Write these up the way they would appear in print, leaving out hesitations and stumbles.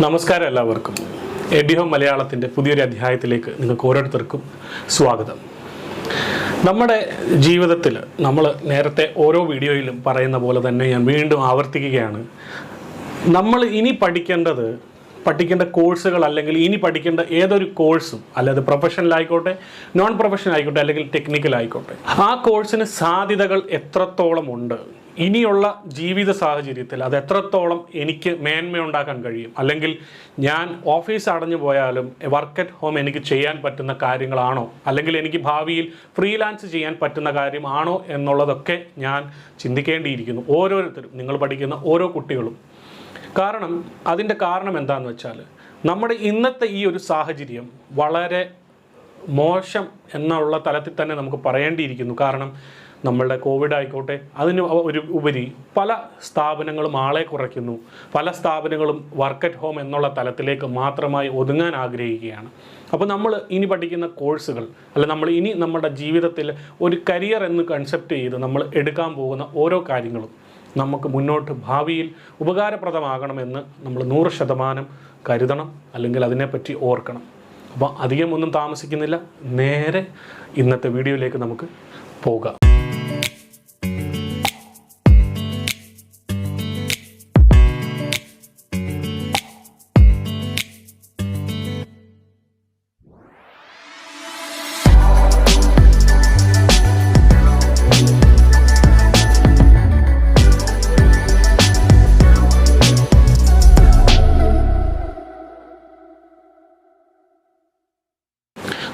നമസ്കാരം എല്ലാവർക്കും. എഡിഹോ മലയാളത്തിൻ്റെ പുതിയൊരു അധ്യായത്തിലേക്ക് നിങ്ങൾക്ക് ഓരോരുത്തർക്കും സ്വാഗതം. നമ്മുടെ ജീവിതത്തിൽ നമ്മൾ നേരത്തെ ഓരോ വീഡിയോയിലും പറയുന്ന പോലെ തന്നെ ഞാൻ വീണ്ടും ആവർത്തിക്കുകയാണ്. നമ്മൾ ഇനി പഠിക്കേണ്ട കോഴ്സുകൾ അല്ലെങ്കിൽ ഇനി പഠിക്കേണ്ട ഏതൊരു കോഴ്സും, അല്ലാതെ പ്രൊഫഷണൽ ആയിക്കോട്ടെ, നോൺ പ്രൊഫഷണൽ ആയിക്കോട്ടെ, അല്ലെങ്കിൽ ടെക്നിക്കൽ ആയിക്കോട്ടെ, ആ കോഴ്സിന് സാധ്യതകൾ എത്രത്തോളം ഉണ്ട്, ഇനിയുള്ള ജീവിത സാഹചര്യത്തിൽ അത് എത്രത്തോളം എനിക്ക് മേന്മയുണ്ടാക്കാൻ കഴിയും, അല്ലെങ്കിൽ ഞാൻ ഓഫീസ് അടഞ്ഞു പോയാലും വർക്ക് അറ്റ് ഹോം എനിക്ക് ചെയ്യാൻ പറ്റുന്ന കാര്യങ്ങളാണോ, അല്ലെങ്കിൽ എനിക്ക് ഭാവിയിൽ ഫ്രീലാൻസ് ചെയ്യാൻ പറ്റുന്ന കാര്യമാണോ എന്നുള്ളതൊക്കെ ഞാൻ ചിന്തിക്കേണ്ടിയിരിക്കുന്നു. ഓരോരുത്തരും, നിങ്ങൾ പഠിക്കുന്ന ഓരോ കുട്ടികളും. അതിൻ്റെ കാരണം എന്താണെന്ന് വെച്ചാൽ, നമ്മുടെ ഇന്നത്തെ ഈ ഒരു സാഹചര്യം വളരെ മോശം എന്നുള്ള തലത്തിൽ തന്നെ നമുക്ക് പറയേണ്ടിയിരിക്കുന്നു. കാരണം നമ്മളുടെ കോവിഡ് ആയിക്കോട്ടെ, അതിന് ഉപരി പല സ്ഥാപനങ്ങളും ആളെ കുറയ്ക്കുന്നു. പല സ്ഥാപനങ്ങളും വർക്ക് അറ്റ് ഹോം എന്നുള്ള തലത്തിലേക്ക് മാത്രമായി ഒതുങ്ങാൻ ആഗ്രഹിക്കുകയാണ്. അപ്പോൾ നമ്മൾ ഇനി പഠിക്കുന്ന കോഴ്സുകൾ, നമ്മൾ ഇനി നമ്മുടെ ജീവിതത്തിൽ ഒരു കരിയർ എന്ന് കൺസെപ്റ്റ് ചെയ്ത് നമ്മൾ എടുക്കാൻ പോകുന്ന ഓരോ കാര്യങ്ങളും നമുക്ക് മുന്നോട്ട് ഭാവിയിൽ ഉപകാരപ്രദമാകണമെന്ന് നമ്മൾ 100% കരുതണം, അല്ലെങ്കിൽ അതിനെപ്പറ്റി ഓർക്കണം. അപ്പോൾ അധികം ഒന്നും താമസിക്കുന്നില്ല, നേരെ ഇന്നത്തെ വീഡിയോയിലേക്ക് നമുക്ക് പോകാം.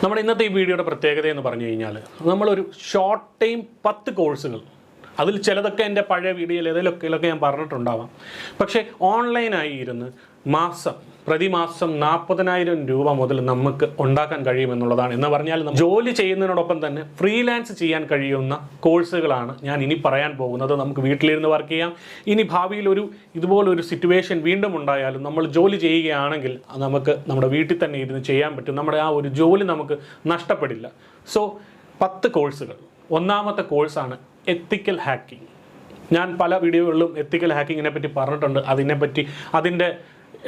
നമ്മുടെ ഇന്നത്തെ ഈ വീഡിയോയുടെ പ്രത്യേകത എന്ന് പറഞ്ഞു കഴിഞ്ഞാൽ, നമ്മളൊരു ഷോർട്ട് ടൈം 10 കോഴ്സുകൾ, അതിൽ ചിലതൊക്കെ എൻ്റെ പഴയ വീഡിയോയിൽ ഏതെങ്കിലുമൊക്കെ ഞാൻ പറഞ്ഞിട്ടുണ്ടാവാം. പക്ഷേ ഓൺലൈനായി ഇരുന്ന് പ്രതിമാസം 40,000 രൂപ മുതൽ നമുക്ക് ഉണ്ടാക്കാൻ കഴിയുമെന്നുള്ളതാണ്. എന്ന് പറഞ്ഞാൽ ജോലി ചെയ്യുന്നതിനോടൊപ്പം തന്നെ ഫ്രീലാൻസ് ചെയ്യാൻ കഴിയുന്ന കോഴ്സുകളാണ് ഞാൻ ഇനി പറയാൻ പോകുന്നത്. നമുക്ക് വീട്ടിലിരുന്ന് വർക്ക് ചെയ്യാം. ഇനി ഭാവിയിൽ ഇതുപോലൊരു സിറ്റുവേഷൻ വീണ്ടും ഉണ്ടായാലും നമ്മൾ ജോലി ചെയ്യുകയാണെങ്കിൽ നമുക്ക് നമ്മുടെ വീട്ടിൽ തന്നെ ഇരുന്ന് ചെയ്യാൻ പറ്റും. നമ്മുടെ ആ ഒരു ജോലി നമുക്ക് നഷ്ടപ്പെടില്ല. സോ 10 കോഴ്സുകൾ. ഒന്നാമത്തെ കോഴ്സാണ് എത്തിക്കൽ ഹാക്കിംഗ്. ഞാൻ പല വീഡിയോകളിലും എത്തിക്കൽ ഹാക്കിങ്ങിനെ പറ്റി പറഞ്ഞിട്ടുണ്ട്. അതിൻ്റെ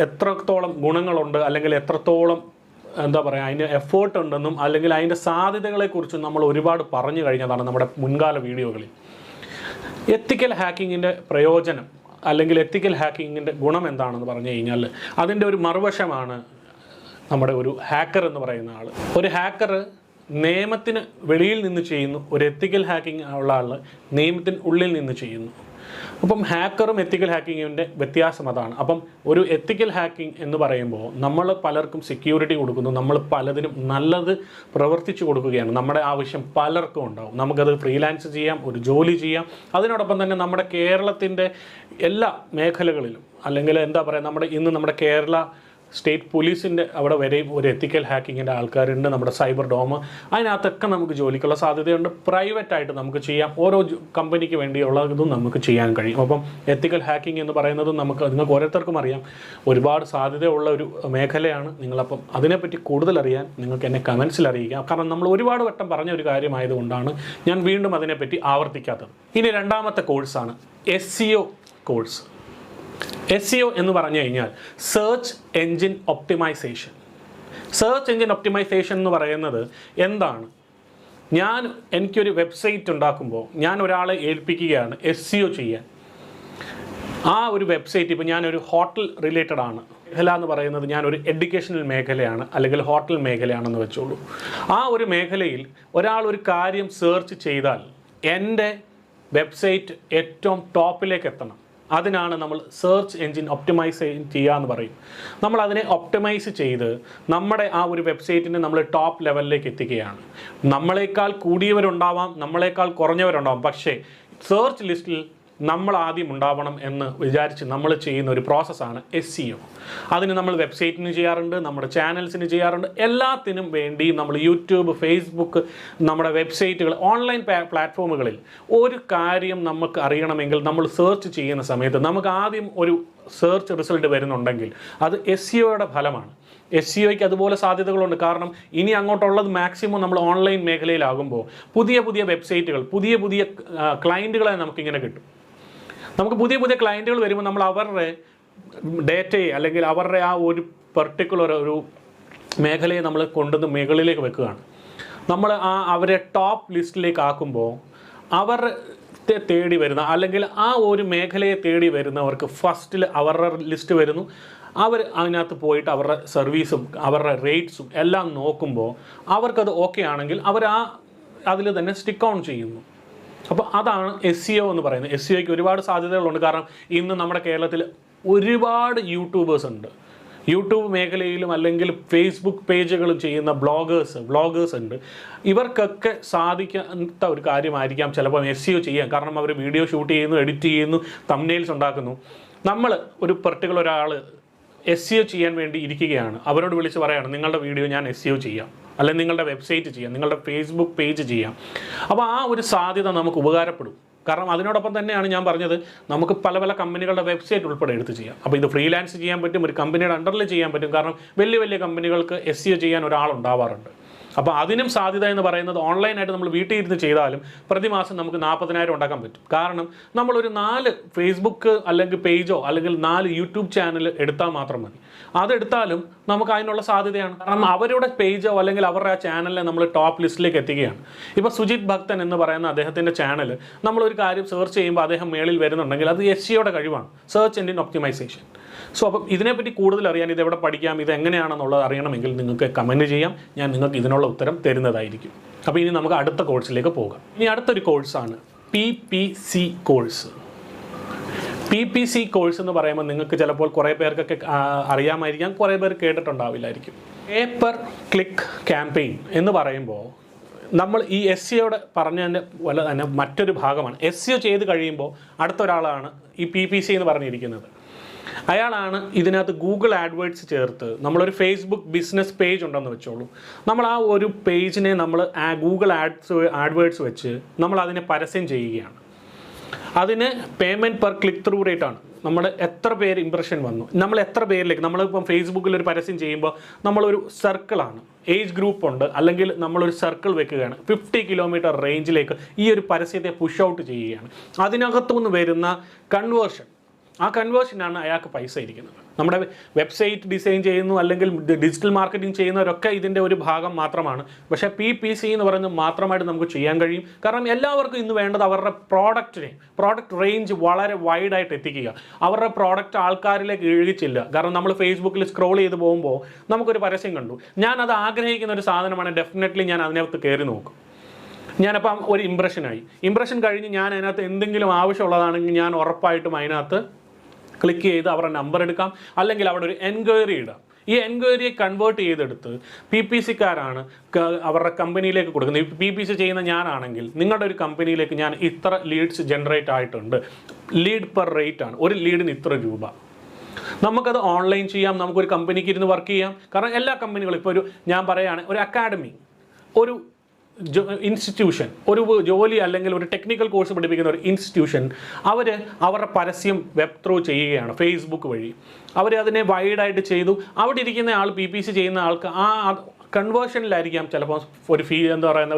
എത്രത്തോളം ഗുണങ്ങളുണ്ട്, അല്ലെങ്കിൽ എത്രത്തോളം അതിൻ്റെ എഫേർട്ട് ഉണ്ടെന്നും, അല്ലെങ്കിൽ അതിൻ്റെ സാധ്യതകളെക്കുറിച്ചും നമ്മൾ ഒരുപാട് പറഞ്ഞു കഴിഞ്ഞതാണ് നമ്മുടെ മുൻകാല വീഡിയോകളിൽ. എത്തിക്കൽ ഹാക്കിങ്ങിൻ്റെ പ്രയോജനം, അല്ലെങ്കിൽ എത്തിക്കൽ ഹാക്കിങ്ങിൻ്റെ ഗുണം എന്താണെന്ന് പറഞ്ഞു കഴിഞ്ഞാൽ, അതിൻ്റെ ഒരു മറുവശമാണ് നമ്മുടെ ഒരു ഹാക്കർ എന്ന് പറയുന്ന ആൾ. ഒരു ഹാക്കർ നിയമത്തിന് വെളിയിൽ നിന്ന് ചെയ്യുന്നു, ഒരു എത്തിക്കൽ ഹാക്കിംഗ് ഉള്ള ആൾ നിയമത്തിന് ഉള്ളിൽ നിന്ന് ചെയ്യുന്നു. അപ്പം ഹാക്കറും എത്തിക്കൽ ഹാക്കിങ്ങിൻ്റെ വ്യത്യാസം അതാണ്. അപ്പം ഒരു എത്തിക്കൽ ഹാക്കിംഗ് എന്ന് പറയുമ്പോൾ നമ്മൾ പലർക്കും സെക്യൂരിറ്റി കൊടുക്കുന്നു, നമ്മൾ പലതിനും നല്ലത് പ്രവർത്തിച്ചു കൊടുക്കുകയാണ്. നമ്മുടെ ആവശ്യം പലർക്കും ഉണ്ടാവും. നമുക്കത് ഫ്രീലാൻസ് ചെയ്യാം, ഒരു ജോലി ചെയ്യാം. അതിനോടൊപ്പം തന്നെ നമ്മുടെ കേരളത്തിൻ്റെ എല്ലാ മേഖലകളിലും, അല്ലെങ്കിൽ നമ്മുടെ കേരള സ്റ്റേറ്റ് പോലീസിൻ്റെ അവിടെ വരെയും ഒരു എത്തിക്കൽ ഹാക്കിങ്ങിൻ്റെ ആൾക്കാരുണ്ട്. നമ്മുടെ സൈബർ ഡോം, അതിനകത്തൊക്കെ നമുക്ക് ജോലിക്കുള്ള സാധ്യതയുണ്ട്. പ്രൈവറ്റായിട്ട് നമുക്ക് ചെയ്യാം. ഓരോ കമ്പനിക്ക് വേണ്ടിയുള്ളതും നമുക്ക് ചെയ്യാൻ കഴിയും. അപ്പം എത്തിക്കൽ ഹാക്കിംഗ് എന്ന് പറയുന്നത് നിങ്ങൾക്ക് ഓരോരുത്തർക്കും അറിയാം, ഒരുപാട് സാധ്യതയുള്ള ഒരു മേഖലയാണ്. നിങ്ങളപ്പം അതിനെപ്പറ്റി കൂടുതൽ അറിയാൻ നിങ്ങൾക്ക് എന്നെ കമൻസിൽ അറിയിക്കാം. കാരണം നമ്മൾ ഒരുപാട് വട്ടം പറഞ്ഞ ഒരു കാര്യമായതുകൊണ്ടാണ് ഞാൻ വീണ്ടും അതിനെപ്പറ്റി ആവർത്തിക്കാത്തത്. ഇനി രണ്ടാമത്തെ കോഴ്സാണ് SEO കോഴ്സ്. SEO എന്ന് പറഞ്ഞു കഴിഞ്ഞാൽ search engine optimisation. Search engine optimisation എന്ന് പറയുന്നത് എന്താണ്? എനിക്കൊരു വെബ്സൈറ്റ് ഉണ്ടാക്കുമ്പോൾ ഞാൻ ഒരാളെ ഏൽപ്പിക്കുകയാണ് SEO ചെയ്യാൻ. ആ ഒരു വെബ്സൈറ്റ്, ഇപ്പോൾ ഞാനൊരു ഹോട്ടൽ റിലേറ്റഡ് ആണ്, മേഖല എന്ന് പറയുന്നത് ഞാനൊരു എഡ്യൂക്കേഷണൽ മേഖലയാണ്, അല്ലെങ്കിൽ ഹോട്ടൽ മേഖലയാണെന്ന് വെച്ചോളൂ. ആ ഒരു മേഖലയിൽ ഒരാൾ ഒരു കാര്യം സെർച്ച് ചെയ്താൽ എൻ്റെ വെബ്സൈറ്റ് ഏറ്റവും ടോപ്പിലേക്ക് എത്തണം. അതിനാണ് നമ്മൾ സെർച്ച് എൻജിൻ ഒപ്റ്റിമൈസ് ചെയ്യുക എന്ന് പറയും. നമ്മൾ അതിനെ ഒപ്റ്റിമൈസ് ചെയ്ത് നമ്മുടെ ആ ഒരു വെബ്സൈറ്റിനെ നമ്മൾ ടോപ്പ് ലെവലിലേക്ക് എത്തിക്കുകയാണ്. നമ്മളെക്കാൾ കൂടിയവരുണ്ടാവാം, നമ്മളെക്കാൾ കുറഞ്ഞവരുണ്ടാവാം, പക്ഷേ സെർച്ച് ലിസ്റ്റിൽ നമ്മൾ ആദ്യം ഉണ്ടാവണം എന്ന് വിചാരിച്ച് നമ്മൾ ചെയ്യുന്ന ഒരു പ്രോസസ്സാണ് SEO. അതിന് നമ്മൾ വെബ്സൈറ്റിന് ചെയ്യാറുണ്ട്, നമ്മുടെ ചാനൽസിന് ചെയ്യാറുണ്ട്. എല്ലാത്തിനും വേണ്ടി നമ്മൾ യൂട്യൂബ്, ഫേസ്ബുക്ക്, നമ്മുടെ വെബ്സൈറ്റുകൾ, ഓൺലൈൻ പ്ലാറ്റ്ഫോമുകളിൽ ഒരു കാര്യം നമുക്ക് അറിയണമെങ്കിൽ നമ്മൾ സെർച്ച് ചെയ്യുന്ന സമയത്ത് നമുക്ക് ആദ്യം ഒരു സെർച്ച് റിസൾട്ട് വരുന്നുണ്ടെങ്കിൽ അത് SEOയുടെ ഫലമാണ്. SEOയ്ക്ക് അതുപോലെ സാധ്യതകളുണ്ട്. കാരണം ഇനി അങ്ങോട്ടുള്ളത് മാക്സിമം നമ്മൾ ഓൺലൈൻ മേഖലയിലാകുമ്പോൾ പുതിയ വെബ്സൈറ്റുകൾ, പുതിയ ക്ലയൻറ്റുകളെ നമുക്കിങ്ങനെ കിട്ടും. നമുക്ക് പുതിയ ക്ലയൻറ്റുകൾ വരുമ്പോൾ നമ്മൾ അവരുടെ ഡേറ്റയെ അല്ലെങ്കിൽ അവരുടെ ആ ഒരു പെർട്ടിക്കുലർ ഒരു മേഖലയെ നമ്മൾ കൊണ്ടുവന്ന് മുകളിലേക്ക് വെക്കുകയാണ്. നമ്മൾ അവരെ ടോപ്പ് ലിസ്റ്റിലേക്ക് ആക്കുമ്പോൾ അവരുടെ തേടി വരുന്ന അല്ലെങ്കിൽ ആ ഒരു മേഖലയെ തേടി വരുന്നവർക്ക് ഫസ്റ്റിൽ അവരുടെ ലിസ്റ്റ് വരുന്നു. അവർ അതിനകത്ത് പോയിട്ട് അവരുടെ സർവീസും അവരുടെ റേറ്റ്സും എല്ലാം നോക്കുമ്പോൾ അവർക്കത് ഓക്കെ ആണെങ്കിൽ അവർ അതിൽ തന്നെ സ്റ്റിക്ക് ഓൺ ചെയ്യുന്നു. അപ്പോൾ അതാണ് SEO എന്ന് പറയുന്നത്. SEOയ്ക്ക് ഒരുപാട് സാധ്യതകളുണ്ട്. കാരണം ഇന്ന് നമ്മുടെ കേരളത്തിൽ ഒരുപാട് യൂട്യൂബേഴ്സ് ഉണ്ട്. യൂട്യൂബ് മേഖലയിലും അല്ലെങ്കിൽ ഫേസ്ബുക്ക് പേജുകളും ചെയ്യുന്ന വ്ളോഗേഴ്സ് ഉണ്ട്. ഇവർക്കൊക്കെ സാധിക്കാത്ത ഒരു കാര്യമായിരിക്കാം ചിലപ്പോൾ SEO ചെയ്യാൻ. കാരണം അവർ വീഡിയോ ഷൂട്ട് ചെയ്യുന്നു, എഡിറ്റ് ചെയ്യുന്നു, തംബ്നെയിൽസ് ഉണ്ടാക്കുന്നു. നമ്മൾ ഒരു പെർട്ടിക്കുലർ ഒരാൾ SEO ചെയ്യാൻ വേണ്ടി ഇരിക്കുകയാണ്. അവരോട് വിളിച്ച് പറയാണ്, നിങ്ങളുടെ വീഡിയോ ഞാൻ SEO ചെയ്യാം, അല്ലെങ്കിൽ നിങ്ങളുടെ വെബ്സൈറ്റ് ചെയ്യാം, നിങ്ങളുടെ ഫേസ്ബുക്ക് പേജ് ചെയ്യാം. അപ്പോൾ ആ ഒരു സാധ്യത നമുക്ക് ഉപകാരപ്പെടും. കാരണം അതിനോടൊപ്പം തന്നെയാണ് ഞാൻ പറഞ്ഞത്, നമുക്ക് പല പല കമ്പനികളുടെ വെബ്സൈറ്റ് ഉൾപ്പെടെ എടുത്ത് ചെയ്യാം. അപ്പോൾ ഇത് ഫ്രീലാൻസ് ചെയ്യാൻ പറ്റും, ഒരു കമ്പനിയുടെ അണ്ടറിൽ ചെയ്യാൻ പറ്റും. കാരണം വലിയ വലിയ കമ്പനികൾക്ക് SEO ചെയ്യാൻ ഒരാളുണ്ടാവാറുണ്ട്. അപ്പോൾ അതിനും സാധ്യത എന്ന് പറയുന്നത് ഓൺലൈനായിട്ട് നമ്മൾ വീട്ടിൽ ഇരുന്ന് ചെയ്താലും പ്രതിമാസം നമുക്ക് 40,000 ഉണ്ടാക്കാൻ പറ്റും. കാരണം നമ്മളൊരു 4 ഫേസ്ബുക്ക് അല്ലെങ്കിൽ പേജോ അല്ലെങ്കിൽ 4 യൂട്യൂബ് ചാനൽ എടുത്താൽ മാത്രം മതി. അതെടുത്താലും നമുക്ക് അതിനുള്ള സാധ്യതയാണ്. കാരണം അവരുടെ പേജോ അല്ലെങ്കിൽ അവരുടെ ആ ചാനലിനെ നമ്മൾ ടോപ്പ് ലിസ്റ്റിലേക്ക് എത്തിക്കുകയാണ്. ഇപ്പോൾ സുജിത് ഭക്തൻ എന്ന് പറയുന്ന അദ്ദേഹത്തിൻ്റെ ചാനൽ നമ്മളൊരു കാര്യം സെർച്ച് ചെയ്യുമ്പോൾ അദ്ദേഹം മേളിൽ വരുന്നുണ്ടെങ്കിൽ അത് SEOയുടെ കഴിവാണ്, സെർച്ച് എൻജിൻ ഒപ്റ്റിമൈസേഷൻ. സോ അപ്പം ഇതിനെപ്പറ്റി കൂടുതൽ അറിയാൻ, ഇതെവിടെ പഠിക്കാം, ഇത് എങ്ങനെയാണെന്നുള്ളത് അറിയണമെങ്കിൽ നിങ്ങൾക്ക് കമൻറ്റ് ചെയ്യാം. ഞാൻ നിങ്ങൾക്ക് ഇതിനുള്ള ഉത്തരം തരുന്നതായിരിക്കും. അപ്പോൾ ഇനി നമുക്ക് അടുത്ത കോഴ്സിലേക്ക് പോകാം. ഇനി അടുത്തൊരു കോഴ്സാണ് PPC കോഴ്സ്. PPC കോഴ്സ് എന്ന് പറയുമ്പോൾ നിങ്ങൾക്ക് ചിലപ്പോൾ കുറേ പേർക്കൊക്കെ അറിയാമായിരിക്കാം, കുറേ പേർ കേട്ടിട്ടുണ്ടാവില്ലായിരിക്കും. പേപ്പർ ക്ലിക്ക് ക്യാമ്പയിൻ എന്ന് പറയുമ്പോൾ നമ്മൾ ഈ SEOയുടെ പറഞ്ഞതിൻ്റെ പോലെ തന്നെ മറ്റൊരു ഭാഗമാണ്. SEO ചെയ്ത് കഴിയുമ്പോൾ അടുത്തൊരാളാണ് ഈ PPC എന്ന് പറഞ്ഞിരിക്കുന്നത്. അയാളാണ് ഇതിനകത്ത് ഗൂഗിൾ ആഡ്വേർഡ്സ് ചേർത്ത്, നമ്മളൊരു ഫേസ്ബുക്ക് ബിസിനസ് പേജ് ഉണ്ടെന്ന് വെച്ചോളൂ. നമ്മൾ ആ ഒരു പേജിനെ നമ്മൾ ഗൂഗിൾ ആഡ്വേർഡ്സ് വെച്ച് നമ്മൾ അതിനെ പരസ്യം ചെയ്യുകയാണ്. അതിന് payment per click through rate ആണ്. നമ്മുടെ എത്ര പേര് ഇംപ്രഷൻ വന്നു, നമ്മൾ എത്ര പേരിലേക്ക്, നമ്മളിപ്പം ഫേസ്ബുക്കിൽ ഒരു പരസ്യം ചെയ്യുമ്പോൾ നമ്മളൊരു സർക്കിളാണ്, ഏജ് ഗ്രൂപ്പ് ഉണ്ട്, അല്ലെങ്കിൽ നമ്മളൊരു സർക്കിൾ വെക്കുകയാണ്. 50 കിലോമീറ്റർ റേഞ്ചിലേക്ക് ഈ ഒരു പരസ്യത്തെ പുഷ് ഔട്ട് ചെയ്യുകയാണ്. അതിനകത്തുനിന്ന് വരുന്ന കൺവേർഷൻ, ആ കൺവേർഷനാണ് അയാൾക്ക് പൈസ ഇരിക്കുന്നത്. നമ്മുടെ വെബ്സൈറ്റ് ഡിസൈൻ ചെയ്യുന്നു അല്ലെങ്കിൽ ഡിജിറ്റൽ മാർക്കറ്റിംഗ് ചെയ്യുന്നവരൊക്കെ ഇതിൻ്റെ ഒരു ഭാഗം മാത്രമാണ്. പക്ഷേ PPC എന്ന് പറയുന്നത് മാത്രമായിട്ട് നമുക്ക് ചെയ്യാൻ കഴിയും. കാരണം എല്ലാവർക്കും ഇന്ന് വേണ്ടത് അവരുടെ പ്രോഡക്റ്റ് റേഞ്ച് വളരെ വൈഡായിട്ട് എത്തിക്കുക, അവരുടെ പ്രോഡക്റ്റ് ആൾക്കാരിലേക്ക് ഇഴുകിച്ചില്ല. കാരണം നമ്മൾ ഫേസ്ബുക്കിൽ സ്ക്രോൾ ചെയ്ത് പോകുമ്പോൾ നമുക്കൊരു പരസ്യം കണ്ടു, ഞാനത് ആഗ്രഹിക്കുന്ന ഒരു സാധനമാണ്, ഡെഫിനറ്റ്ലി ഞാൻ അതിനകത്ത് കയറി നോക്കും. ഞാനപ്പം ഒരു ഇംപ്രഷൻ കഴിഞ്ഞ് ഞാൻ അതിനകത്ത് എന്തെങ്കിലും ആവശ്യമുള്ളതാണെങ്കിൽ ഞാൻ ഉറപ്പായിട്ടും അതിനകത്ത് ക്ലിക്ക് ചെയ്ത് അവരുടെ നമ്പർ എടുക്കാം, അല്ലെങ്കിൽ അവിടെ ഒരു എൻക്വയറി ഇടാം. ഈ എൻക്വയറിയെ കൺവേർട്ട് ചെയ്തെടുത്ത് PPCക്കാരാണ് അവരുടെ കമ്പനിയിലേക്ക് കൊടുക്കുന്നത്. PPC ചെയ്യുന്ന ഞാനാണെങ്കിൽ നിങ്ങളുടെ ഒരു കമ്പനിയിലേക്ക് ഞാൻ ഇത്ര ലീഡ്സ് ജനറേറ്റ് ആയിട്ടുണ്ട്, ലീഡ് പെർ റേറ്റ് ആണ്, ഒരു ലീഡിന് ഇത്ര രൂപ. നമുക്കത് ഓൺലൈൻ ചെയ്യാം, നമുക്കൊരു കമ്പനിക്ക് ഇരുന്ന് വർക്ക് ചെയ്യാം. കാരണം എല്ലാ കമ്പനികളും ഇപ്പോൾ ഞാൻ പറയുകയാണ്, ഒരു അക്കാഡമി, ഒരു ഇൻസ്റ്റിറ്റ്യൂഷൻ, ഒരു ജോലി അല്ലെങ്കിൽ ഒരു ടെക്നിക്കൽ കോഴ്സ് പഠിപ്പിക്കുന്ന ഒരു ഇൻസ്റ്റിറ്റ്യൂഷൻ, അവരുടെ പരസ്യം വെബ് ത്രൂ ചെയ്യുകയാണ് ഫേസ്ബുക്ക് വഴി. അതിനെ വൈഡായിട്ട് ചെയ്തു. അവിടെ ഇരിക്കുന്ന ആൾ, PPC ചെയ്യുന്ന ആൾക്ക് ആ കൺവേർഷനിലായിരിക്കാം ചിലപ്പോൾ ഒരു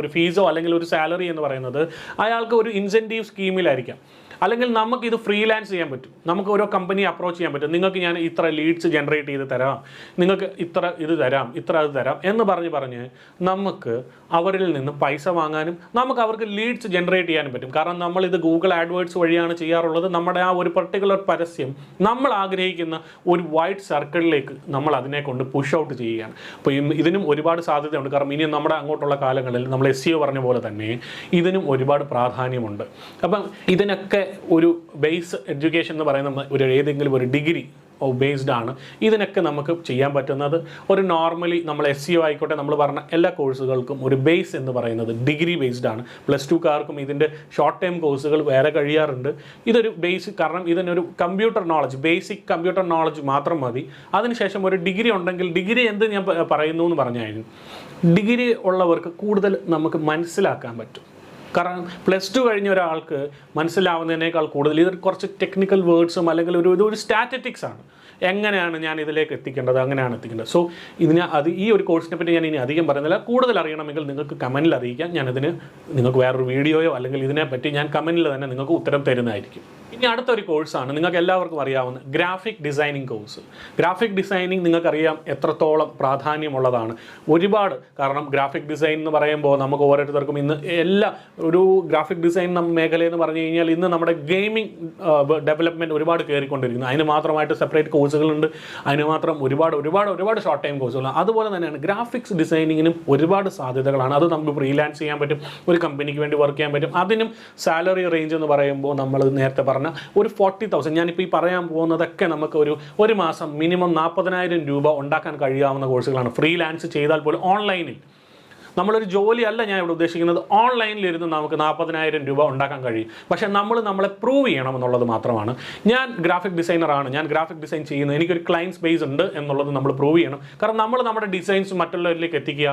ഒരു ഫീസോ അല്ലെങ്കിൽ ഒരു സാലറി എന്ന് പറയുന്നത് അയാൾക്ക് ഒരു ഇൻസെൻറ്റീവ് സ്കീമിലായിരിക്കാം. അല്ലെങ്കിൽ നമുക്കിത് ഫ്രീലാൻസ് ചെയ്യാൻ പറ്റും, നമുക്ക് ഓരോ കമ്പനി അപ്രോച്ച് ചെയ്യാൻ പറ്റും. നിങ്ങൾക്ക് ഞാൻ ഇത്ര ലീഡ്സ് ജനറേറ്റ് ചെയ്ത് തരാം, നിങ്ങൾക്ക് ഇത്ര ഇത് തരാം, ഇത്ര അത് തരാം എന്ന് പറഞ്ഞ് നമുക്ക് അവരിൽ നിന്ന് പൈസ വാങ്ങാനും നമുക്ക് അവർക്ക് ലീഡ്സ് ജനറേറ്റ് ചെയ്യാനും പറ്റും. കാരണം നമ്മളിത് ഗൂഗിൾ ആഡ്വേർഡ്സ് വഴിയാണ് ചെയ്യാറുള്ളത്. നമ്മുടെ ആ ഒരു പർട്ടിക്കുലർ പരസ്യം നമ്മൾ ആഗ്രഹിക്കുന്ന ഒരു വൈഡ് സർക്കിളിലേക്ക് നമ്മൾ അതിനെ കൊണ്ട് പുഷ് ഔട്ട് ചെയ്യുകയാണ്. അപ്പോൾ ഇതിനും ഒരുപാട് സാധ്യതയുണ്ട്. കാരണം ഇനി നമ്മുടെ അങ്ങോട്ടുള്ള കാലങ്ങളിൽ നമ്മൾ SEO പറഞ്ഞ പോലെ തന്നെ ഇതിനും ഒരുപാട് പ്രാധാന്യമുണ്ട്. അപ്പം ഇതിനൊക്കെ ഒരു ബേസ് എഡ്യൂക്കേഷൻ എന്ന് പറയുന്ന ഏതെങ്കിലും ഒരു ഡിഗ്രി ബേസ്ഡ് ആണ് ഇതിനൊക്കെ നമുക്ക് ചെയ്യാൻ പറ്റുന്നത്. ഒരു നോർമലി നമ്മൾ SEO ആയിക്കോട്ടെ, നമ്മൾ പറഞ്ഞ എല്ലാ കോഴ്സുകൾക്കും ഒരു ബേസ് എന്ന് പറയുന്നത് ഡിഗ്രി ബേസ്ഡ് ആണ്. +2 കാർക്കും ഇതിൻ്റെ ഷോർട്ട് ടൈം കോഴ്സുകൾ വേറെ കഴിയാറുണ്ട്. ഇതൊരു ബേസിക്, കാരണം ഇതിനൊരു computer knowledge, basic computer knowledge മാത്രം മതി. അതിനുശേഷം ഒരു ഡിഗ്രി ഉണ്ടെങ്കിൽ, ഡിഗ്രി എന്ത് ഞാൻ പറയുന്നു എന്ന് പറഞ്ഞായിരുന്നു, ഡിഗ്രി ഉള്ളവർക്ക് കൂടുതൽ നമുക്ക് മനസ്സിലാക്കാൻ പറ്റും. കാരണം +2 കഴിഞ്ഞ ഒരാൾക്ക് മനസ്സിലാവുന്നതിനേക്കാൾ കൂടുതൽ ഇത് കുറച്ച് ടെക്നിക്കൽ വേർഡ്സും അല്ലെങ്കിൽ ഒരു സ്റ്റാറ്റിറ്റിക്സ് ആണ്. എങ്ങനെയാണ് ഞാൻ ഇതിലേക്ക് എത്തിക്കേണ്ടത്, അങ്ങനെയാണ് എത്തിക്കേണ്ടത്. സോ ഈ ഒരു കോഴ്സിനെ പറ്റി ഞാൻ ഇനി അധികം പറയുന്നില്ല. കൂടുതൽ അറിയണമെങ്കിൽ നിങ്ങൾക്ക് കമൻറ്റിൽ അറിയിക്കാം. നിങ്ങൾക്ക് വേറൊരു വീഡിയോയോ അല്ലെങ്കിൽ ഇതിനെപ്പറ്റി ഞാൻ കമൻറ്റിൽ തന്നെ നിങ്ങൾക്ക് ഉത്തരം തരുന്നതായിരിക്കും. ഇനി അടുത്തൊരു കോഴ്സാണ് നിങ്ങൾക്ക് എല്ലാവർക്കും അറിയാവുന്ന graphic designing course. Graphic designing നിങ്ങൾക്കറിയാം എത്രത്തോളം പ്രാധാന്യമുള്ളതാണ്. ഒരുപാട്, കാരണം ഗ്രാഫിക് ഡിസൈൻ എന്ന് പറയുമ്പോൾ നമുക്ക് ഓരോരുത്തർക്കും ഇന്ന് ഒരു ഗ്രാഫിക് ഡിസൈൻ മേഖലയെന്ന് പറഞ്ഞു കഴിഞ്ഞാൽ ഇന്ന് നമ്മുടെ ഗെയിമിംഗ് ഡെവലപ്മെൻറ്റ് ഒരുപാട് കയറിക്കൊണ്ടിരിക്കുന്നു. അതിന് മാത്രമായിട്ട് സെപ്പറേറ്റ് കോഴ്സുകളുണ്ട്. അതിന് മാത്രം ഒരുപാട് ഷോർട്ട് ടൈം കോഴ്സുകളാണ്. അതുപോലെ തന്നെയാണ് ഗ്രാഫിക്സ് ഡിസൈനിങ്ങിനും ഒരുപാട് സാധ്യതകളാണ്. അത് നമുക്ക് ഫ്രീലാൻസ് ചെയ്യാൻ പറ്റും, ഒരു കമ്പനിക്ക് വേണ്ടി വർക്ക് ചെയ്യാൻ പറ്റും. അതിനും സാലറി റേഞ്ച് എന്ന് പറയുമ്പോൾ നമ്മൾ നേരത്തെ പറഞ്ഞ ഒരു 40,000, ഞാനിപ്പോൾ ഈ പറയാൻ പോകുന്നതൊക്കെ നമുക്ക് ഒരു മാസം മിനിമം 40,000 രൂപ ഉണ്ടാക്കാൻ കഴിയാവുന്ന കോഴ്സുകളാണ്. ഫ്രീലാൻസ് ചെയ്താൽ പോലും ഓൺലൈനിൽ, നമ്മളൊരു ജോലിയല്ല ഞാൻ ഇവിടെ ഉദ്ദേശിക്കുന്നത്, ഓൺലൈനിലിരുന്ന് നമുക്ക് 40,000 രൂപ ഉണ്ടാക്കാൻ കഴിയും. പക്ഷേ നമ്മളെ പ്രൂവ് ചെയ്യണം എന്നുള്ളത് മാത്രമാണ്. ഞാൻ ഗ്രാഫിക് ഡിസൈനറാണ്, ഞാൻ ഗ്രാഫിക് ഡിസൈൻ ചെയ്യുന്നത്, എനിക്കൊരു ക്ലയൻറ്റ് ബേസ് ഉണ്ട് എന്നുള്ളത് നമ്മൾ പ്രൂവ് ചെയ്യണം. കാരണം നമ്മുടെ ഡിസൈൻസ് മറ്റുള്ളവരിലേക്ക് എത്തിക്കുക,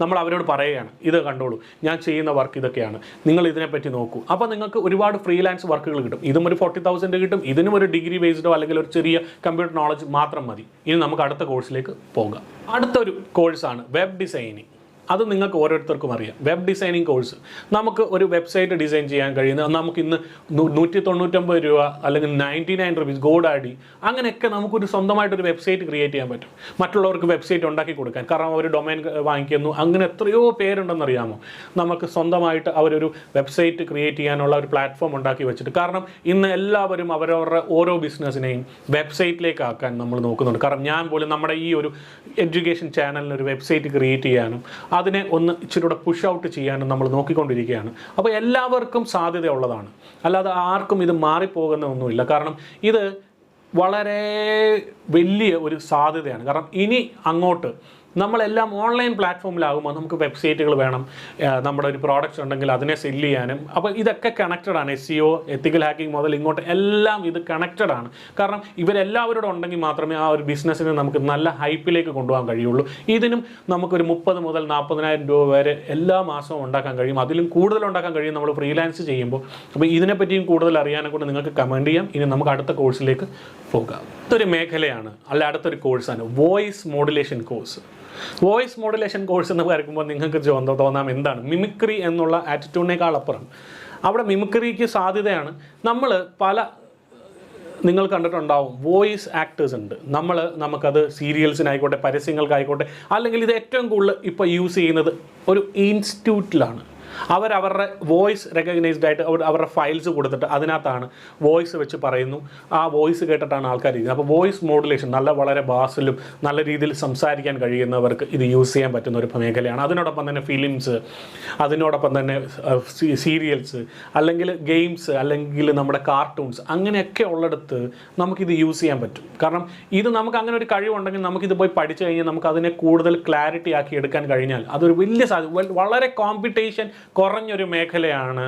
നമ്മൾ അവരോട് പറയുകയാണ്, ഇത് കണ്ടോളൂ ഞാൻ ചെയ്യുന്ന വർക്ക് ഇതൊക്കെയാണ്, നിങ്ങൾ ഇതിനെപ്പറ്റി നോക്കൂ. അപ്പോൾ നിങ്ങൾക്ക് ഒരുപാട് ഫ്രീലാൻസ് വർക്കുകൾ കിട്ടും. ഇതും ഒരു 40,000 കിട്ടും. ഇതിനും ഒരു ഡിഗ്രി ബേസ്ഡോ അല്ലെങ്കിൽ ഒരു ചെറിയ കമ്പ്യൂട്ടർ നോളജ് മാത്രം മതി. ഇനി നമുക്ക് അടുത്ത കോഴ്സിലേക്ക് പോകാം. അടുത്തൊരു കോഴ്സാണ് വെബ് ഡിസൈനിങ്. അത് നിങ്ങൾക്ക് ഓരോരുത്തർക്കും അറിയാം. വെബ് ഡിസൈനിങ് കോഴ്സ്, നമുക്ക് ഒരു വെബ്സൈറ്റ് ഡിസൈൻ ചെയ്യാൻ കഴിയുന്ന, നമുക്ക് ഇന്ന് 199 രൂപ അല്ലെങ്കിൽ 99 rupees ഗോഡാഡി അങ്ങനെയൊക്കെ നമുക്കൊരു സ്വന്തമായിട്ടൊരു വെബ്സൈറ്റ് ക്രിയേറ്റ് ചെയ്യാൻ പറ്റും. മറ്റുള്ളവർക്ക് വെബ്സൈറ്റ് ഉണ്ടാക്കി കൊടുക്കാൻ, കാരണം അവർ ഡൊമൈൻ വാങ്ങിക്കുന്നു. അങ്ങനെ എത്രയോ പേരുണ്ടെന്നറിയാമോ. നമുക്ക് സ്വന്തമായിട്ട് അവരൊരു വെബ്സൈറ്റ് ക്രിയേറ്റ് ചെയ്യാനുള്ള ഒരു പ്ലാറ്റ്ഫോം ഉണ്ടാക്കി വെച്ചിട്ട്, കാരണം ഇന്ന് എല്ലാവരും അവരവരുടെ ഓരോ ബിസിനസ്സിനെയും വെബ്സൈറ്റിലേക്ക് ആക്കാൻ നമ്മൾ നോക്കുന്നുണ്ട്. കാരണം ഞാൻ പോലും നമ്മുടെ ഈ ഒരു എഡ്യൂക്കേഷൻ ചാനലിന് ഒരു വെബ്സൈറ്റ് ക്രിയേറ്റ് ചെയ്യാനും അതിനെ ഒന്ന് ഇച്ചിരൂടെ പുഷ് ഔട്ട് ചെയ്യാനും നമ്മൾ നോക്കിക്കൊണ്ടിരിക്കുകയാണ്. അപ്പോൾ എല്ലാവർക്കും സാധ്യതയുള്ളതാണ്, അല്ലാതെ ആർക്കും ഇത് മാറിപ്പോകുന്ന ഒന്നുമില്ല. കാരണം ഇത് വളരെ വലിയ ഒരു സാധ്യതയാണ്. കാരണം ഇനി അങ്ങോട്ട് നമ്മളെല്ലാം ഓൺലൈൻ പ്ലാറ്റ്ഫോമിലാകുമ്പോൾ നമുക്ക് വെബ്സൈറ്റുകൾ വേണം, നമ്മുടെ ഒരു പ്രോഡക്റ്റ്സ് ഉണ്ടെങ്കിൽ അതിനെ സെല്ല് ചെയ്യാനും. അപ്പോൾ ഇതൊക്കെ കണക്റ്റഡാണ്. SEO, എത്തിക്കൽ ഹാക്കിംഗ് മുതൽ ഇങ്ങോട്ട് എല്ലാം ഇത് കണക്റ്റഡാണ്. കാരണം ഇവരെല്ലാവരോടും ഉണ്ടെങ്കിൽ മാത്രമേ ആ ഒരു ബിസിനസ്സിനെ നമുക്ക് നല്ല ഹൈപ്പിലേക്ക് കൊണ്ടുപോകാൻ കഴിയുള്ളൂ. ഇതിനും നമുക്കൊരു 30 മുതൽ 40,000 രൂപ വരെ എല്ലാ മാസവും ഉണ്ടാക്കാൻ കഴിയും. അതിലും കൂടുതൽ ഉണ്ടാക്കാൻ കഴിയും നമ്മൾ ഫ്രീലാൻസ് ചെയ്യുമ്പോൾ. അപ്പോൾ ഇതിനെപ്പറ്റിയും കൂടുതൽ അറിയാനെ കൊണ്ട് നിങ്ങൾക്ക് കമൻറ്റ് ചെയ്യാം. ഇനി നമുക്ക് അടുത്ത കോഴ്സിലേക്ക് പോകാം. അടുത്തൊരു മേഖലയാണ്, അടുത്തൊരു കോഴ്സാണ് voice modulation course. Voice modulation course എന്ന് പറയുമ്പോൾ നിങ്ങൾക്ക് തോന്നാം എന്താണ് മിമിക്രി എന്നുള്ള ആറ്റിറ്റ്യൂഡിനേക്കാൾ അപ്പുറം അവിടെ മിമിക്രിക്ക് സാധ്യതയാണ്. നിങ്ങൾ കണ്ടിട്ടുണ്ടാവും, വോയിസ് ആക്ടേഴ്സ് ഉണ്ട്. നമുക്കത് സീരിയൽസിനായിക്കോട്ടെ, പരസ്യങ്ങൾക്കായിക്കോട്ടെ, അല്ലെങ്കിൽ ഇത് ഏറ്റവും കൂടുതൽ ഇപ്പോൾ യൂസ് ചെയ്യുന്നത് ഒരു ഇൻസ്റ്റിറ്റ്യൂട്ടിലാണ്. അവരുടെ വോയിസ് റെക്കഗ്നൈസ്ഡ് ആയിട്ട് അവരുടെ ഫയൽസ് കൊടുത്തിട്ട് അതിനകത്താണ് വോയിസ് വെച്ച് പറയുന്നു. ആ വോയിസ് കേട്ടിട്ടാണ് ആൾക്കാർ ഇരിക്കുന്നത്. അപ്പോൾ വോയിസ് മോഡുലേഷൻ വളരെ ബാസിലും നല്ല രീതിയിൽ സംസാരിക്കാൻ കഴിയുന്നവർക്ക് ഇത് യൂസ് ചെയ്യാൻ പറ്റുന്ന ഒരു മേഖലയാണ്. അതിനോടൊപ്പം തന്നെ ഫിലിംസ്, അതിനോടൊപ്പം തന്നെ സീരിയൽസ്, അല്ലെങ്കിൽ ഗെയിംസ്, അല്ലെങ്കിൽ നമ്മുടെ കാർട്ടൂൺസ്, അങ്ങനെയൊക്കെ ഉള്ളിടത്ത് നമുക്കിത് യൂസ് ചെയ്യാൻ പറ്റും. കാരണം ഇത് നമുക്ക് അങ്ങനെ ഒരു കഴിവുണ്ടെങ്കിൽ നമുക്കിത് പോയി പഠിച്ചു കഴിഞ്ഞാൽ നമുക്ക് അതിനെ കൂടുതൽ ക്ലാരിറ്റി ആക്കി എടുക്കാൻ കഴിഞ്ഞാൽ അതൊരു വലിയ വളരെ കോമ്പറ്റീഷൻ കുറഞ്ഞൊരു മേഖലയാണ്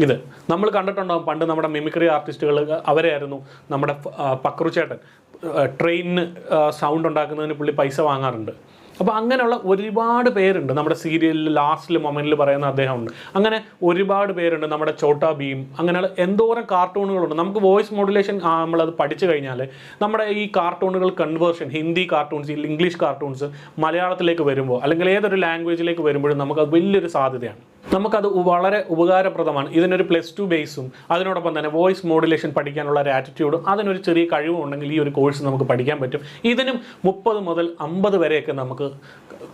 ഇത്. നമ്മൾ കണ്ടിട്ടുണ്ടാകും പണ്ട് നമ്മുടെ മിമിക്രി ആർട്ടിസ്റ്റുകൾ, അവരായിരുന്നു നമ്മുടെ പക്രുചേട്ടൻ. ട്രെയിനിന് സൗണ്ട് ഉണ്ടാക്കുന്നതിന് പുള്ളി പൈസ വാങ്ങാറുണ്ട്. അപ്പോൾ അങ്ങനെയുള്ള ഒരുപാട് പേരുണ്ട്. നമ്മുടെ സീരിയലിൽ ലാസ്റ്റിൽ മൊമെൻറ്റിൽ പറയുന്ന അദ്ദേഹമുണ്ട്. അങ്ങനെ ഒരുപാട് പേരുണ്ട്. നമ്മുടെ ചോട്ടാ ഭീം, അങ്ങനെയുള്ള എന്തോരം കാർട്ടൂണുകളുണ്ട്. നമുക്ക് വോയിസ് മോഡുലേഷൻ നമ്മളത് പഠിച്ചു കഴിഞ്ഞാൽ നമ്മുടെ ഈ കാർട്ടൂണുകൾ conversion, Hindi cartoons, English cartoons മലയാളത്തിലേക്ക് വരുമ്പോൾ, അല്ലെങ്കിൽ ഏതൊരു ലാംഗ്വേജിലേക്ക് വരുമ്പോഴും നമുക്കത് വലിയൊരു സാധ്യതയാണ്. നമുക്കത് വളരെ ഉപകാരപ്രദമാണ്. ഇതിനൊരു +2 ബേസും അതിനോടൊപ്പം തന്നെ വോയിസ് മോഡുലേഷൻ പഠിക്കാനുള്ള ഒരു ആറ്റിറ്റ്യൂഡും അതിനൊരു ചെറിയ കഴിവും ഉണ്ടെങ്കിൽ ഈ ഒരു കോഴ്സ് നമുക്ക് പഠിക്കാൻ പറ്റും. ഇതിനും 30 മുതൽ 50 വരെയൊക്കെ നമുക്ക്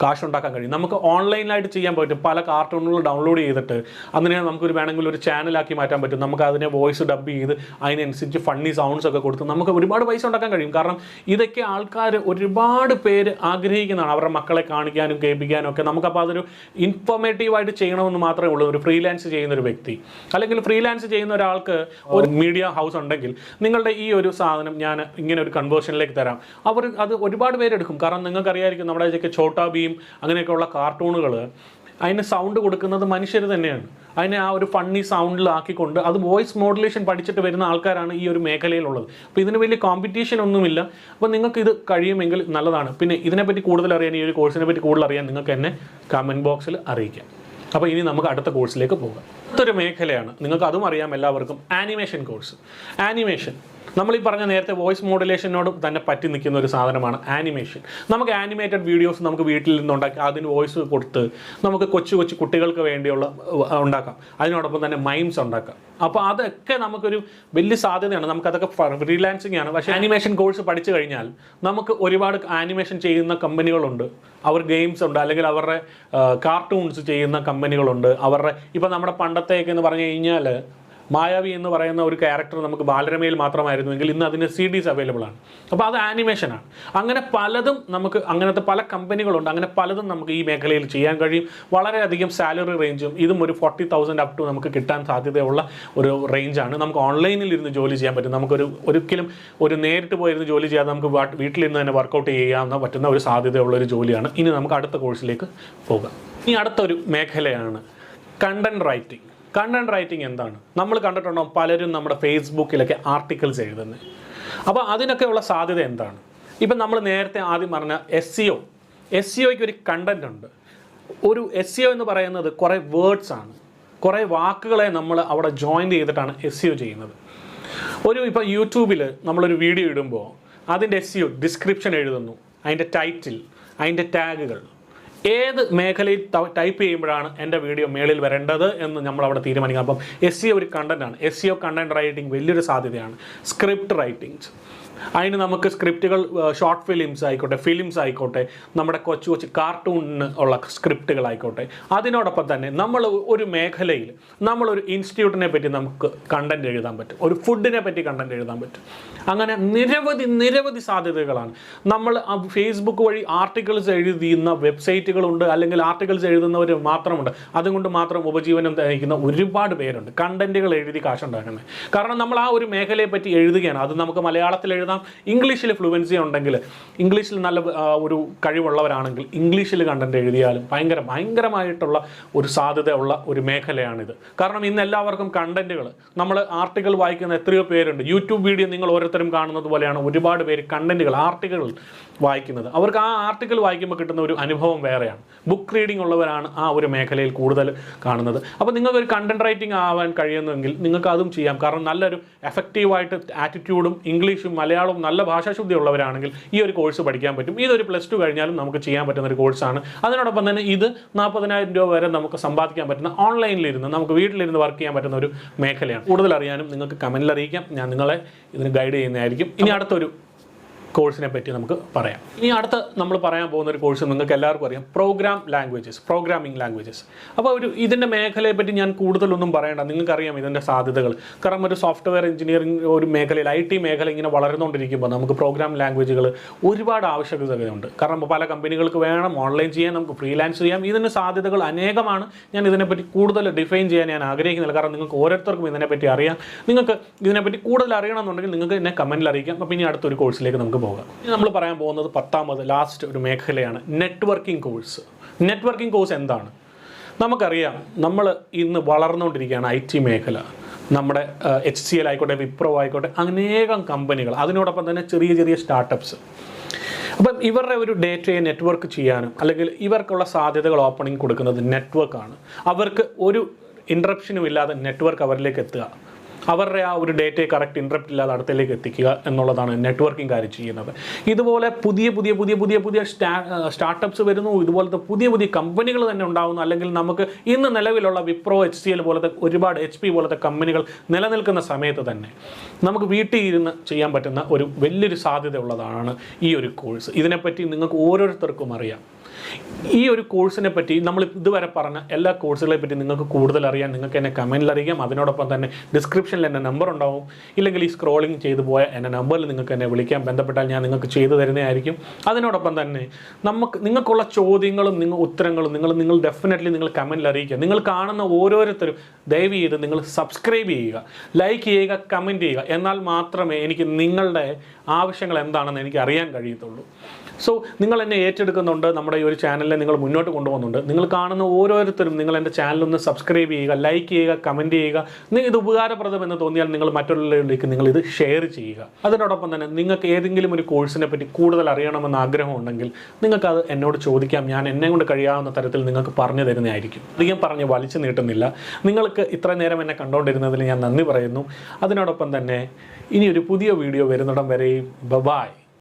കാശുണ്ടാക്കാൻ കഴിയും. നമുക്ക് ഓൺലൈനായിട്ട് ചെയ്യാൻ പറ്റും. പല കാർട്ടൂണുകൾ ഡൗൺലോഡ് ചെയ്തിട്ട് അതിനെ നമുക്കൊരു വേണമെങ്കിൽ ഒരു ചാനലാക്കി മാറ്റാൻ പറ്റും. നമുക്ക് അതിനെ വോയിസ് ഡബ് ചെയ്ത് അതിനനുസരിച്ച് ഫണ്ണി സൗണ്ട്സ് ഒക്കെ കൊടുത്ത് നമുക്ക് ഒരുപാട് പൈസ ഉണ്ടാക്കാൻ കഴിയും. കാരണം ഇതൊക്കെ ആൾക്കാർ ഒരുപാട് പേര് ആഗ്രഹിക്കുന്നതാണ്, അവരുടെ മക്കളെ കാണിക്കാനും കേൾപ്പിക്കാനും ഒക്കെ. നമുക്കപ്പോൾ അതൊരു ഇൻഫോർമേറ്റീവായിട്ട് ചെയ്യണമെന്ന് മാത്രമേ ഉള്ളൂ ഒരു ഫ്രീലാൻസ് ചെയ്യുന്ന ഒരു വ്യക്തി. അല്ലെങ്കിൽ ഫ്രീലാൻസ് ചെയ്യുന്ന ഒരാൾക്ക് ഒരു മീഡിയ ഹൗസ് ഉണ്ടെങ്കിൽ നിങ്ങളുടെ ഈ ഒരു സാധനം ഞാൻ ഇങ്ങനെ ഒരു കൺവേർഷനിലേക്ക് തരാം, അത് ഒരുപാട് പേരെടുക്കും. കാരണം നിങ്ങൾക്കറിയായിരിക്കും നമ്മുടെ ഇതൊക്കെ ചോട്ടാ ഭീം അങ്ങനെയൊക്കെയുള്ള കാർട്ടൂണുകൾ, അതിന് സൗണ്ട് കൊടുക്കുന്നത് മനുഷ്യർ തന്നെയാണ്. അതിനെ ആ ഒരു ഫണ്ണി സൗണ്ടിലാക്കിക്കൊണ്ട് അത് വോയിസ് മോഡുലേഷൻ പഠിച്ചിട്ട് വരുന്ന ആൾക്കാരാണ് ഈ ഒരു മേഖലയിലുള്ളത്. അപ്പോൾ ഇതിന് വലിയ കോമ്പറ്റീഷൻ ഒന്നുമില്ല. അപ്പോൾ നിങ്ങൾക്ക് ഇത് കഴിയുമെങ്കിൽ നല്ലതാണ്. പിന്നെ ഇതിനെപ്പറ്റി കൂടുതൽ അറിയാൻ, ഈ ഒരു കോഴ്സിനെ പറ്റി കൂടുതൽ അറിയാൻ നിങ്ങൾക്ക് എന്നെ കമൻറ്റ് ബോക്സിൽ അറിയിക്കാം. അപ്പോൾ ഇനി നമുക്ക് അടുത്ത കോഴ്സിലേക്ക് പോകാം. അടുത്തൊരു മേഖലയാണ്, നിങ്ങൾക്ക് അതും അറിയാം എല്ലാവർക്കും, ആനിമേഷൻ കോഴ്സ്. ആനിമേഷൻ നമ്മൾ ഈ പറഞ്ഞ നേരത്തെ വോയിസ് മോഡുലേഷനോട് തന്നെ പറ്റി നിൽക്കുന്ന ഒരു സാധനമാണ് ആനിമേഷൻ. നമുക്ക് ആനിമേറ്റഡ് വീഡിയോസ് നമുക്ക് വീട്ടിൽ നിന്നുണ്ടാക്കി അതിന് വോയിസ് കൊടുത്ത് നമുക്ക് കൊച്ചു കൊച്ചു കുട്ടികൾക്ക് വേണ്ടിയുള്ള ഉണ്ടാക്കാം. അതിനോടൊപ്പം തന്നെ മൈംസ് ഉണ്ടാക്കാം. അപ്പോൾ അതൊക്കെ നമുക്കൊരു വലിയ സാധ്യതയാണ്. നമുക്കതൊക്കെ ഫ്രീലാൻസിങ് ആണ്. പക്ഷേ ആനിമേഷൻ കോഴ്സ് പഠിച്ചു കഴിഞ്ഞാൽ നമുക്ക് ഒരുപാട് ആനിമേഷൻ ചെയ്യുന്ന കമ്പനികളുണ്ട്. അവർ ഗെയിംസ് ഉണ്ട്, അല്ലെങ്കിൽ അവരുടെ കാർട്ടൂൺസ് ചെയ്യുന്ന കമ്പനികളുണ്ട്. അവരുടെ ഇപ്പോൾ നമ്മുടെ പണ്ടത്തേക്ക് എന്ന് പറഞ്ഞു കഴിഞ്ഞാൽ മായാവി എന്ന് പറയുന്ന ഒരു ക്യാരക്ടർ നമുക്ക് ബാലരമയിൽ മാത്രമായിരുന്നുവെങ്കിൽ ഇന്ന് അതിന് CDs അവൈലബിൾ ആണ്. അപ്പോൾ അത് ആനിമേഷനാണ്. അങ്ങനെ പലതും നമുക്ക് അങ്ങനത്തെ പല കമ്പനികളുണ്ട്. അങ്ങനെ പലതും നമുക്ക് ഈ മേഖലയിൽ ചെയ്യാൻ കഴിയും. വളരെയധികം സാലറി റേഞ്ചും ഇതും ഒരു 40,000 അപ് ടു നമുക്ക് കിട്ടാൻ സാധ്യതയുള്ള ഒരു റേഞ്ചാണ്. നമുക്ക് ഓൺലൈനിൽ ഇരുന്ന് ജോലി ചെയ്യാൻ പറ്റും. ഒരിക്കലും ഒരു നേരിട്ട് പോയിരുന്ന് ജോലി ചെയ്യാതെ നമുക്ക് വീട്ടിലിരുന്ന് തന്നെ വർക്കൗട്ട് ചെയ്യാൻ പറ്റുന്ന ഒരു സാധ്യതയുള്ള ഒരു ജോലിയാണ്. ഇനി നമുക്ക് അടുത്ത കോഴ്സിലേക്ക് പോകാം. ഇനി അടുത്തൊരു മേഖലയാണ് കണ്ടന്റ് റൈറ്റിംഗ്. കണ്ടന്റ് റൈറ്റിംഗ് എന്താണ്? നമ്മൾ കണ്ടിട്ടുണ്ടോ പലരും നമ്മുടെ ഫേസ്ബുക്കിലൊക്കെ ആർട്ടിക്കിൾസ് എഴുതുന്നത്. അപ്പോൾ അതിനൊക്കെയുള്ള സാധ്യത എന്താണ്? ഇപ്പം നമ്മൾ നേരത്തെ ആദ്യം പറഞ്ഞ SEOയ്ക്ക് ഒരു കണ്ടന്റ് ഉണ്ട്. ഒരു SEO എന്ന് പറയുന്നത് കുറേ വേർഡ്സ് ആണ്, കുറേ വാക്കുകളെ നമ്മൾ അവിടെ ജോയിൻ ചെയ്തിട്ടാണ് SEO ചെയ്യുന്നത്. ഇപ്പോൾ യൂട്യൂബിൽ നമ്മളൊരു വീഡിയോ ഇടുമ്പോൾ അതിൻ്റെ SEO ഡിസ്ക്രിപ്ഷൻ എഴുതുന്നു, അതിൻ്റെ ടൈറ്റിൽ, അതിൻ്റെ ടാഗുകൾ, ഏത് മേഖലയിൽ ടൈപ്പ് ചെയ്യുമ്പോഴാണ് എൻ്റെ വീഡിയോ മേളിൽ വരേണ്ടത് എന്ന് നമ്മൾ അവിടെ തീരുമാനിക്കാം. അപ്പം SEO ഒരു കണ്ടൻറ്റാണ്. SEO കണ്ടന്റ് റൈറ്റിംഗ് വലിയൊരു സാധ്യതയാണ്. സ്ക്രിപ്റ്റ് റൈറ്റിംഗ്സ്, അതിന് നമുക്ക് സ്ക്രിപ്റ്റുകൾ ഷോർട്ട് ഫിലിംസ് ആയിക്കോട്ടെ, നമ്മുടെ കൊച്ചു കൊച്ചു കാർട്ടൂണിന് ഉള്ള സ്ക്രിപ്റ്റുകളായിക്കോട്ടെ. അതിനോടൊപ്പം തന്നെ നമ്മൾ ഒരു മേഖലയിൽ നമ്മളൊരു ഇൻസ്റ്റിറ്റ്യൂട്ടിനെ പറ്റി നമുക്ക് കണ്ടന്റ് എഴുതാൻ പറ്റും, ഒരു ഫുഡിനെ പറ്റി കണ്ടന്റ് എഴുതാൻ പറ്റും. അങ്ങനെ നിരവധി സാധ്യതകളാണ്. നമ്മൾ ഫേസ്ബുക്ക് വഴി ആർട്ടിക്കിൾസ് എഴുതുന്ന വെബ്സൈറ്റുകളുണ്ട്, അല്ലെങ്കിൽ ആർട്ടിക്കിൾസ് എഴുതുന്നവർ മാത്രമുണ്ട്. അതുകൊണ്ട് മാത്രം ഉപജീവനം നയിക്കുന്ന ഒരുപാട് പേരുണ്ട്. കണ്ടന്റുകൾ എഴുതി കാശുണ്ടാക്കുന്നത്. കാരണം നമ്മൾ ആ ഒരു മേഖലയെ പറ്റി എഴുതുകയാണ്. അത് നമുക്ക് മലയാളത്തിൽ എഴുതാം, ഇംഗ്ലീഷിൽ ഫ്ലുവൻസി ഉണ്ടെങ്കിൽ, ഇംഗ്ലീഷിൽ നല്ല ഒരു കഴിവുള്ളവരാണെങ്കിൽ ഇംഗ്ലീഷിൽ കണ്ടന്റ് എഴുതിയാലും ഭയങ്കരമായിട്ടുള്ള ഒരു സാധ്യത ഉള്ള ഒരു മേഖലയാണിത്. കാരണം ഇന്ന് എല്ലാവർക്കും കണ്ടന്റുകൾ, നമ്മൾ ആർട്ടിക്കിൾ വായിക്കുന്ന എത്രയോ പേരുണ്ട്. യൂട്യൂബ് വീഡിയോ നിങ്ങൾ ഓരോരുത്തരും കാണുന്നത് പോലെയാണ് ഒരുപാട് പേര് ആർട്ടിക്കിൾ വായിക്കുന്നത്. അവർക്ക് ആ ആർട്ടിക്കിൾ വായിക്കുമ്പോൾ കിട്ടുന്ന ഒരു അനുഭവം വേറെയാണ്. ബുക്ക് റീഡിംഗ് ഉള്ളവരാണ് ആ ഒരു മേഖലയിൽ കൂടുതൽ കാണുന്നത്. അപ്പോൾ നിങ്ങൾക്കൊരു കണ്ടന്റ് റൈറ്റിംഗ് ആവാൻ കഴിയുമെങ്കിൽ നിങ്ങൾക്ക് അതും ചെയ്യാം. കാരണം നല്ലൊരു എഫക്റ്റീവായിട്ട് ആറ്റിറ്റ്യൂഡും ഇംഗ്ലീഷും മലയാളവും നല്ല ഭാഷാശുദ്ധി ഉള്ളവരാണെങ്കിൽ ഈ ഒരു കോഴ്സ് പഠിക്കാൻ പറ്റും. ഇതൊരു +2 കഴിഞ്ഞാലും നമുക്ക് ചെയ്യാൻ പറ്റുന്ന ഒരു കോഴ്സാണ്. അതിനോടൊപ്പം തന്നെ ഇത് 40,000 രൂപ വരെ നമുക്ക് സമ്പാദിക്കാൻ പറ്റുന്ന, ഓൺലൈനിലിരുന്ന് നമുക്ക് വീട്ടിലിരുന്ന് വർക്ക് ചെയ്യാൻ പറ്റുന്ന ഒരു മേഖലയാണ്. കൂടുതൽ അറിയാനും നിങ്ങൾക്ക് കമൻറ്റിൽ അറിയിക്കാം. ഞാൻ നിങ്ങളെ ഇതിന് ഗൈഡ് ചെയ്യുന്നതായിരിക്കും. ഇനി അടുത്തൊരു കോഴ്സിനെ പറ്റി നമുക്ക് പറയാം. ഇനി അടുത്ത നമ്മൾ പറയാൻ പോകുന്ന ഒരു കോഴ്സ് നിങ്ങൾക്ക് എല്ലാവർക്കും അറിയാം, പ്രോഗ്രാമിംഗ് ലാംഗ്വേജസ്. അപ്പോൾ ഇതിൻ്റെ മേഖലയെ പറ്റി ഞാൻ കൂടുതലൊന്നും പറയേണ്ട, നിങ്ങൾക്കറിയാം ഇതിൻ്റെ സാധ്യതകൾ. കാരണം ഒരു സോഫ്റ്റ്വെയർ എഞ്ചിനീയറിംഗ് ഒരു മേഖലയിൽ, IT മേഖല ഇങ്ങനെ വളർന്നുകൊണ്ടിരിക്കുമ്പോൾ നമുക്ക് പ്രോഗ്രാം ലാംഗ്വേജുകൾ ഒരുപാട് ആവശ്യകതയുണ്ട്. കാരണം പല കമ്പനികൾക്ക് വേണം, ഓൺലൈൻ ചെയ്യാൻ, നമുക്ക് ഫ്രീലാൻസ് ചെയ്യാം. ഇതിന് സാധ്യതകൾ അനേകമാണ്. ഞാൻ ഇതിനെപ്പറ്റി കൂടുതൽ ഡിഫൈൻ ചെയ്യാൻ ഞാൻ ആഗ്രഹിക്കുന്നില്ല. കാരണം നിങ്ങൾക്ക് ഓരോരുത്തർക്കും ഇതിനെപ്പറ്റി അറിയാം. നിങ്ങൾക്ക് ഇതിനെപ്പറ്റി കൂടുതൽ അറിയണമെന്നുണ്ടെങ്കിൽ നിങ്ങൾക്ക് എന്നെ കമൻറ്റിൽ അറിയിക്കാം. അപ്പോൾ ഇനി അടുത്തൊരു കോഴ്സിലേക്ക് നമുക്ക് പോകാം. നമ്മൾ പറയാൻ പോകുന്നത് 10ാമത് ലാസ്റ്റ് ഒരു മേഖലയാണ് നെറ്റ്വർക്കിംഗ് കോഴ്സ്. നെറ്റ്വർക്കിംഗ് കോഴ്സ് എന്താണ്? നമുക്കറിയാം, നമ്മൾ ഇന്ന് വളർന്നുകൊണ്ടിരിക്കുകയാണ് IT മേഖല. നമ്മുടെ HCL ആയിക്കോട്ടെ, വിപ്രോ ആയിക്കോട്ടെ, അനേകം കമ്പനികൾ, അതിനോടൊപ്പം തന്നെ ചെറിയ സ്റ്റാർട്ടപ്സ്. അപ്പം ഇവരുടെ ഒരു ഡേറ്റയെ നെറ്റ്വർക്ക് ചെയ്യാനും, അല്ലെങ്കിൽ ഇവർക്കുള്ള സാധ്യതകൾ ഓപ്പണിംഗ് കൊടുക്കുന്നത് നെറ്റ്വർക്കാണ്. അവർക്ക് ഒരു ഇൻട്രപ്ഷനും ഇല്ലാതെ നെറ്റ്വർക്ക് അവരിലേക്ക് എത്തുക, അവരുടെ ആ ഒരു ഡേറ്റയെ കറക്റ്റ് ഇൻട്രപ്റ്റ് ഇല്ലാതെ അടുത്തേക്ക് എത്തിക്കുക എന്നുള്ളതാണ് നെറ്റ്വർക്കിംഗ് കാര്യം ചെയ്യുന്നത്. ഇതുപോലെ പുതിയ സ്റ്റാർട്ടപ്സ് വരുന്നു. ഇതുപോലത്തെ പുതിയ കമ്പനികൾ തന്നെ ഉണ്ടാകുന്നു. അല്ലെങ്കിൽ നമുക്ക് ഇന്ന് നിലവിലുള്ള വിപ്രോ, HCL പോലത്തെ ഒരുപാട് HP പോലത്തെ കമ്പനികൾ നിലനിൽക്കുന്ന സമയത്ത് തന്നെ നമുക്ക് വീട്ടിൽ ഇരുന്ന് ചെയ്യാൻ പറ്റുന്ന ഒരു വലിയൊരു സാധ്യത ഉള്ളതാണ് ഈ ഒരു കോഴ്സ്. ഇതിനെപ്പറ്റി നിങ്ങൾക്ക് ഓരോരുത്തർക്കും അറിയാം. ഈ ഒരു കോഴ്സിനെ പറ്റി നമ്മൾ ഇതുവരെ പറഞ്ഞ എല്ലാ കോഴ്സുകളെ പറ്റി നിങ്ങൾക്ക് കൂടുതൽ അറിയാൻ നിങ്ങൾക്ക് എന്നെ കമൻറ്റിൽ അറിയാം. അതിനോടൊപ്പം തന്നെ ഡിസ്ക്രിപ്ഷനിൽ എൻ്റെ നമ്പർ ഉണ്ടാവും, ഇല്ലെങ്കിൽ ഈ സ്ക്രോളിംഗ് ചെയ്തു പോയ എൻ്റെ നമ്പറിൽ നിങ്ങൾക്ക് എന്നെ വിളിക്കാൻ, ബന്ധപ്പെട്ടാൽ ഞാൻ നിങ്ങൾക്ക് ചെയ്തു തരുന്നതായിരിക്കും. അതിനോടൊപ്പം തന്നെ നിങ്ങൾക്കുള്ള ചോദ്യങ്ങളും ഉത്തരങ്ങളും നിങ്ങൾ ഡെഫിനറ്റ്ലി നിങ്ങൾ കമൻറ്റിൽ അറിയിക്കുക. നിങ്ങൾ കാണുന്ന ഓരോരുത്തരും ദയവ് ചെയ്ത് നിങ്ങൾ സബ്സ്ക്രൈബ് ചെയ്യുക, ലൈക്ക് ചെയ്യുക, കമൻറ്റ് ചെയ്യുക. എന്നാൽ മാത്രമേ എനിക്ക് നിങ്ങളുടെ ആവശ്യങ്ങൾ എന്താണെന്ന് എനിക്ക് അറിയാൻ കഴിയത്തുള്ളൂ. സോ നിങ്ങൾ എന്നെ ഏറ്റെടുക്കുന്നുണ്ട്, നമ്മുടെ ഈ ഒരു ഒരു ചാനലിനെ നിങ്ങൾ മുന്നോട്ട് കൊണ്ടുപോകുന്നുണ്ട്. നിങ്ങൾ കാണുന്ന ഓരോരുത്തരും നിങ്ങൾ എൻ്റെ ചാനലൊന്ന് സബ്സ്ക്രൈബ് ചെയ്യുക, ലൈക്ക് ചെയ്യുക, കമൻറ്റ് ചെയ്യുക. നിങ്ങൾ ഇത് ഉപകാരപ്രദമെന്ന് തോന്നിയാൽ നിങ്ങൾ മറ്റുള്ളവരിലേക്ക് നിങ്ങൾ ഇത് ഷെയർ ചെയ്യുക. അതിനോടൊപ്പം തന്നെ നിങ്ങൾക്ക് ഏതെങ്കിലും ഒരു കോഴ്സിനെ പറ്റി കൂടുതൽ അറിയണമെന്ന് ആഗ്രഹമുണ്ടെങ്കിൽ നിങ്ങൾക്കത് എന്നോട് ചോദിക്കാം. ഞാൻ എന്നെ കൊണ്ട് കഴിയാവുന്ന തരത്തിൽ നിങ്ങൾക്ക് പറഞ്ഞു തരുന്നതായിരിക്കും. അധികം പറഞ്ഞ് വലിച്ചു നീട്ടുന്നില്ല. നിങ്ങൾക്ക് ഇത്ര നേരം എന്നെ കണ്ടുകൊണ്ടിരുന്നതിൽ ഞാൻ നന്ദി പറയുന്നു. അതിനോടൊപ്പം തന്നെ ഇനി ഒരു പുതിയ വീഡിയോ വരുന്നിടം വരെയും ബൈ.